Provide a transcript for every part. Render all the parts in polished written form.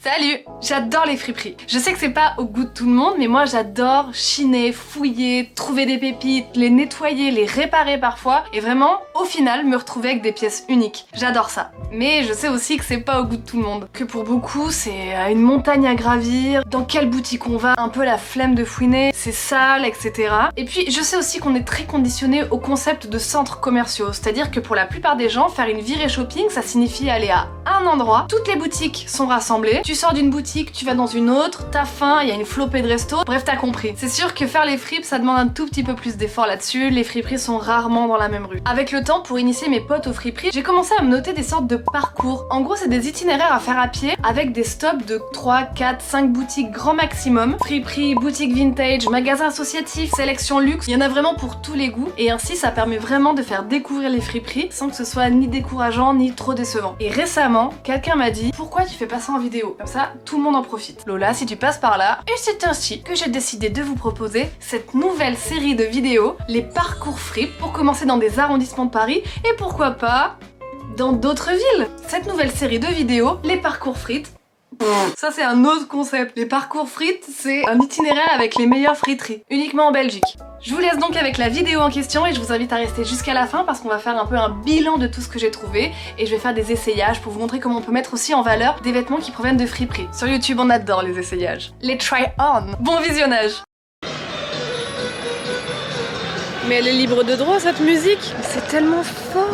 Salut! J'adore les friperies. Je sais que c'est pas au goût de tout le monde, mais moi j'adore chiner, fouiller, trouver des pépites, les nettoyer, les réparer parfois, et vraiment, au final, me retrouver avec des pièces uniques. J'adore ça. Mais je sais aussi que c'est pas au goût de tout le monde. Que pour beaucoup, c'est une montagne à gravir, dans quelle boutique on va, un peu la flemme de fouiner, c'est sale, etc. Et puis je sais aussi qu'on est très conditionné au concept de centres commerciaux, c'est-à-dire que pour la plupart des gens, faire une virée shopping, ça signifie aller à un endroit, toutes les boutiques sont rassemblées, tu sors d'une boutique, tu vas dans une autre, t'as faim, il y a une flopée de restos, bref t'as compris. C'est sûr que faire les fripes, ça demande un tout petit peu plus d'effort là-dessus, les friperies sont rarement dans la même rue. Avec le temps, pour initier mes potes aux friperies, j'ai commencé à me noter des sortes de parcours. En gros, c'est des itinéraires à faire à pied, avec des stops de 3, 4, 5 boutiques grand maximum. Friperies, boutiques vintage, magasins associatifs, sélection luxe, il y en a vraiment pour tous les goûts, et ainsi ça permet vraiment de faire découvrir les friperies sans que ce soit ni décourageant ni trop décevant. Et récemment, quelqu'un m'a dit « Pourquoi tu fais pas ça en vidéo ?» Comme ça, tout le monde en profite. Lola, si tu passes par là, et c'est ainsi que j'ai décidé de vous proposer cette nouvelle série de vidéos, les parcours fripes, pour commencer dans des arrondissements de Paris, et pourquoi pas dans d'autres villes. Cette nouvelle série de vidéos, les parcours frites, ça c'est un autre concept. Les parcours frites, c'est un itinéraire avec les meilleures friteries, uniquement en Belgique. Je vous laisse donc avec la vidéo en question et je vous invite à rester jusqu'à la fin parce qu'on va faire un peu un bilan de tout ce que j'ai trouvé et je vais faire des essayages pour vous montrer comment on peut mettre aussi en valeur des vêtements qui proviennent de friperies. Sur YouTube, on adore les essayages. Les try-on. Bon visionnage. Mais elle est libre de droit cette musique. C'est tellement fort.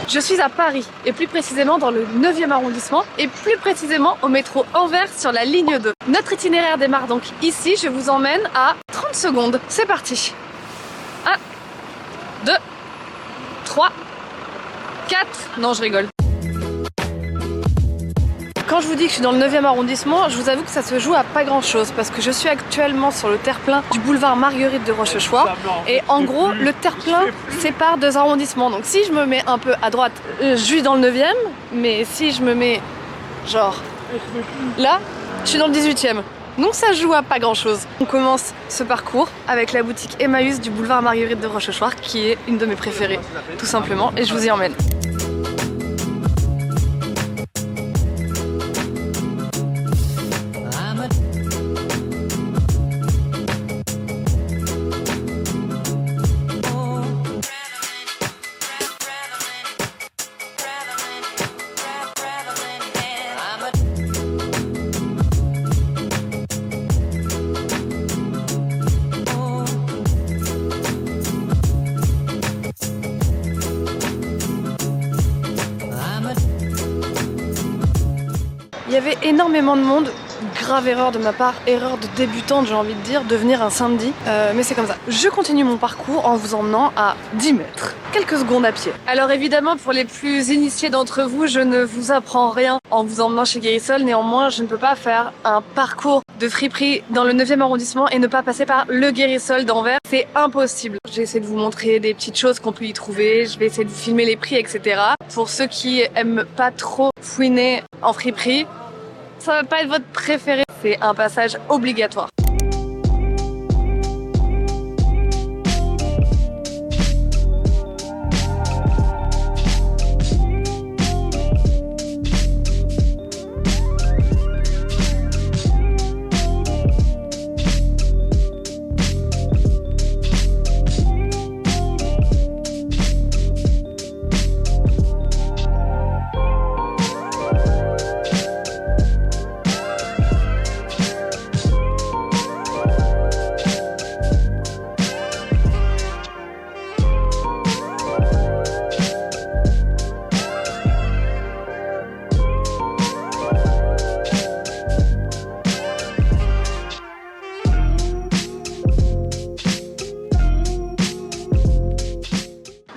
Je suis à Paris, et plus précisément dans le 9e arrondissement, et plus précisément au métro Anvers sur la ligne 2. Notre itinéraire démarre donc ici, je vous emmène à 30 secondes. C'est parti. 1, 2, 3, 4... Non, je rigole. Quand je vous dis que je suis dans le 9e arrondissement, je vous avoue que ça se joue à pas grand chose parce que je suis actuellement sur le terre-plein du boulevard Marguerite de Rochechouart et en gros le terre-plein sépare deux arrondissements, donc si je me mets un peu à droite, je suis dans le 9e, mais si je me mets genre là, je suis dans le 18e. Donc ça se joue à pas grand chose. On commence ce parcours avec la boutique Emmaüs du boulevard Marguerite de Rochechouart qui est une de mes préférées tout simplement et je vous y emmène. Il y avait énormément de monde, grave erreur de ma part, erreur de débutante j'ai envie de dire, de venir un samedi, mais c'est comme ça. Je continue mon parcours en vous emmenant à 10 mètres, quelques secondes à pied. Alors évidemment pour les plus initiés d'entre vous, je ne vous apprends rien en vous emmenant chez Guérisol, néanmoins je ne peux pas faire un parcours de friperie dans le 9e arrondissement et ne pas passer par le Guérisol d'Anvers, c'est impossible. J'ai essayé de vous montrer des petites choses qu'on peut y trouver, je vais essayer de vous filmer les prix, etc. Pour ceux qui aiment pas trop fouiner en friperie, ça va pas être votre préféré, c'est un passage obligatoire.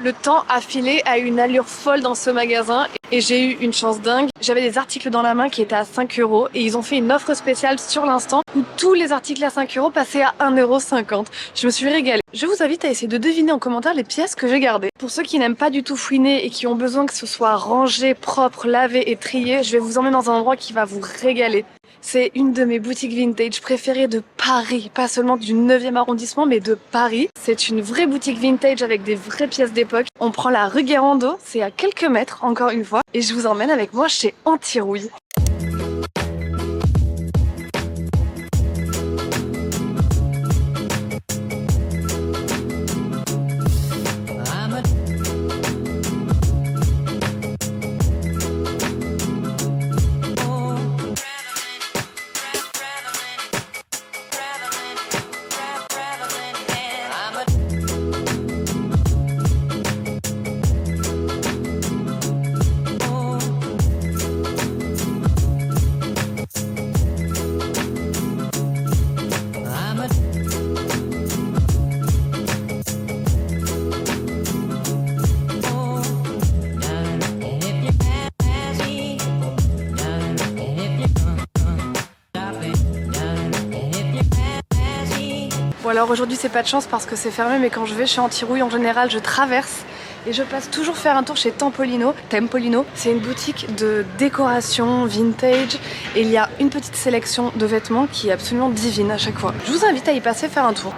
Le temps a filé à une allure folle dans ce magasin et j'ai eu une chance dingue. J'avais des articles dans la main qui étaient à 5 € et ils ont fait une offre spéciale sur l'instant où tous les articles à 5 € passaient à 1,50 €. Je me suis régalée. Je vous invite à essayer de deviner en commentaire les pièces que j'ai gardées. Pour ceux qui n'aiment pas du tout fouiner et qui ont besoin que ce soit rangé, propre, lavé et trié, je vais vous emmener dans un endroit qui va vous régaler. C'est une de mes boutiques vintage préférées de Paris, pas seulement du 9e arrondissement, mais de Paris. C'est une vraie boutique vintage avec des vraies pièces d'époque. On prend la rue Guérando, c'est à quelques mètres, encore une fois, et je vous emmène avec moi chez Antirouille. Bon alors aujourd'hui c'est pas de chance parce que c'est fermé, mais quand je vais chez Antirouille en général je traverse et je passe toujours faire un tour chez Tempolino. C'est une boutique de décoration vintage et il y a une petite sélection de vêtements qui est absolument divine à chaque fois. Je vous invite à y passer faire un tour.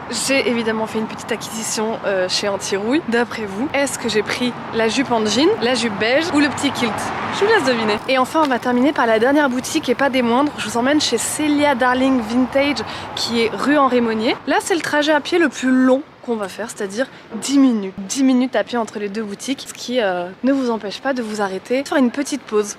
J'ai évidemment fait une petite acquisition chez Antirouille. D'après vous, est-ce que j'ai pris la jupe en jean, la jupe beige ou le petit kilt? Je vous laisse deviner. Et enfin, on va terminer par la dernière boutique et pas des moindres. Je vous emmène chez Celia Darling Vintage qui est rue Henri Monnier. Là, c'est le trajet à pied le plus long qu'on va faire, c'est-à-dire 10 minutes. 10 minutes à pied entre les deux boutiques, ce qui ne vous empêche pas de vous arrêter, faire une petite pause.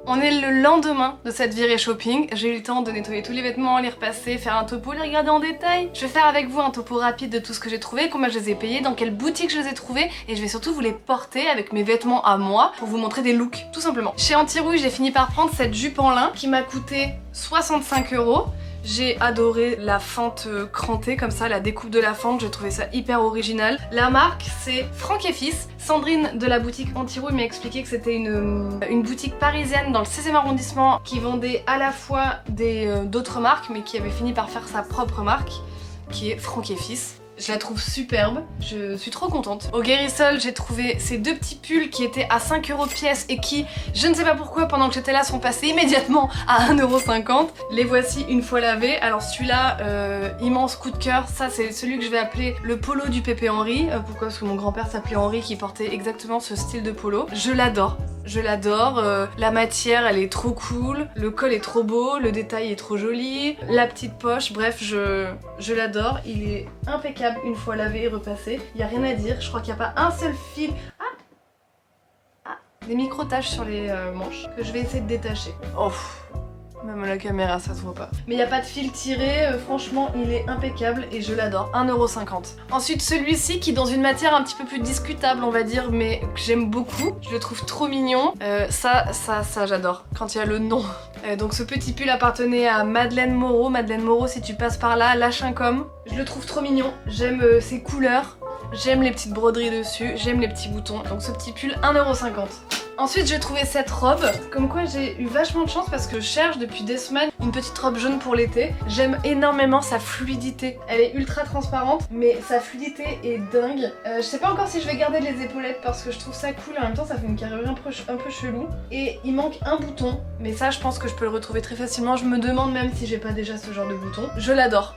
On est le lendemain de cette virée shopping. J'ai eu le temps de nettoyer tous les vêtements, les repasser, faire un topo, les regarder en détail. Je vais faire avec vous un topo rapide de tout ce que j'ai trouvé, combien je les ai payés, dans quelle boutique je les ai trouvés, et je vais surtout vous les porter avec mes vêtements à moi pour vous montrer des looks, tout simplement. Chez Antirouille, j'ai fini par prendre cette jupe en lin qui m'a coûté 65 €. J'ai adoré la fente crantée comme ça, la découpe de la fente, j'ai trouvé ça hyper original. La marque c'est Franck & Fils. Sandrine de la boutique Antirouille m'a expliqué que c'était une boutique parisienne dans le 16e arrondissement qui vendait à la fois d'autres marques mais qui avait fini par faire sa propre marque qui est Franck & Fils. Je la trouve superbe, je suis trop contente. Au Guérissol, j'ai trouvé ces deux petits pulls qui étaient à 5 € pièce et qui, je ne sais pas pourquoi, pendant que j'étais là, sont passés immédiatement à 1,50 €. Les voici une fois lavés. Alors celui-là, immense coup de cœur, ça c'est celui que je vais appeler le polo du Pépé Henri. Pourquoi? Parce que mon grand-père s'appelait Henri qui portait exactement ce style de polo. Je l'adore. Je l'adore, la matière elle est trop cool, le col est trop beau, le détail est trop joli, la petite poche, bref je l'adore, il est impeccable une fois lavé et repassé, il n'y a rien à dire, je crois qu'il n'y a pas un seul fil, des micro-taches sur les manches que je vais essayer de détacher. Oh. Même à la caméra ça se voit pas. Mais il n'y a pas de fil tiré, franchement il est impeccable et je l'adore, 1,50 €. Ensuite celui-ci qui est dans une matière un petit peu plus discutable on va dire mais que j'aime beaucoup, je le trouve trop mignon. Ça j'adore, quand il y a le nom. Donc ce petit pull appartenait à Madeleine Moreau. Madeleine Moreau si tu passes par là, lâche un com. Je le trouve trop mignon, j'aime ses couleurs, j'aime les petites broderies dessus, j'aime les petits boutons. Donc ce petit pull 1,50 €. Ensuite j'ai trouvé cette robe, comme quoi j'ai eu vachement de chance parce que je cherche depuis des semaines une petite robe jaune pour l'été. J'aime énormément sa fluidité, elle est ultra transparente mais sa fluidité est dingue. Je sais pas encore si je vais garder les épaulettes parce que je trouve ça cool et en même temps ça fait une carrure un peu chelou. Et il manque un bouton, mais ça je pense que je peux le retrouver très facilement. Je me demande même si j'ai pas déjà ce genre de bouton. Je l'adore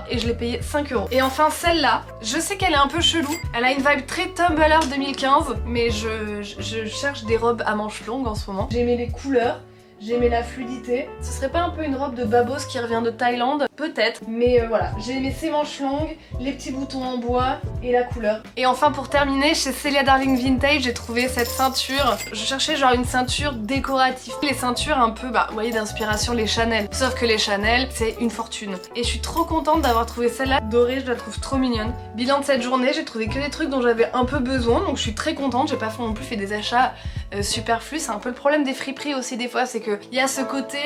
et je l'ai payé 5 €. Et enfin celle-là, je sais qu'elle est un peu chelou, elle a une vibe très Tumblr 2015 mais je cherche des robes à manches longues en ce moment. J'ai aimé les couleurs, j'ai aimé la fluidité. Ce serait pas un peu une robe de babos qui revient de Thaïlande? Peut-être, mais voilà. J'ai aimé ces manches longues, les petits boutons en bois et la couleur. Et enfin pour terminer, chez Celia Darling Vintage, j'ai trouvé cette ceinture. Je cherchais genre une ceinture décorative. Les ceintures un peu, vous voyez, d'inspiration les Chanel. Sauf que les Chanel, c'est une fortune. Et je suis trop contente d'avoir trouvé celle-là dorée, je la trouve trop mignonne. Bilan de cette journée, j'ai trouvé que des trucs dont j'avais un peu besoin, donc je suis très contente. J'ai pas non plus fait des achats superflus. C'est un peu le problème des friperies aussi des fois, c'est que il y a ce côté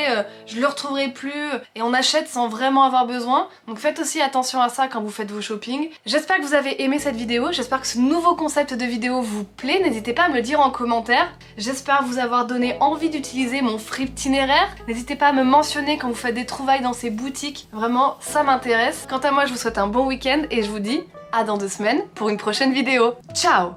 je le retrouverai plus et on achète sans vraiment avoir besoin. Donc faites aussi attention à ça quand vous faites vos shopping. J'espère que vous avez aimé cette vidéo, j'espère que ce nouveau concept de vidéo vous plaît. N'hésitez pas à me le dire en commentaire. J'espère vous avoir donné envie d'utiliser mon friptinéraire. N'hésitez pas à me mentionner quand vous faites des trouvailles dans ces boutiques. Vraiment, ça m'intéresse. Quant à moi, je vous souhaite un bon week-end et je vous dis à dans 2 semaines pour une prochaine vidéo. Ciao!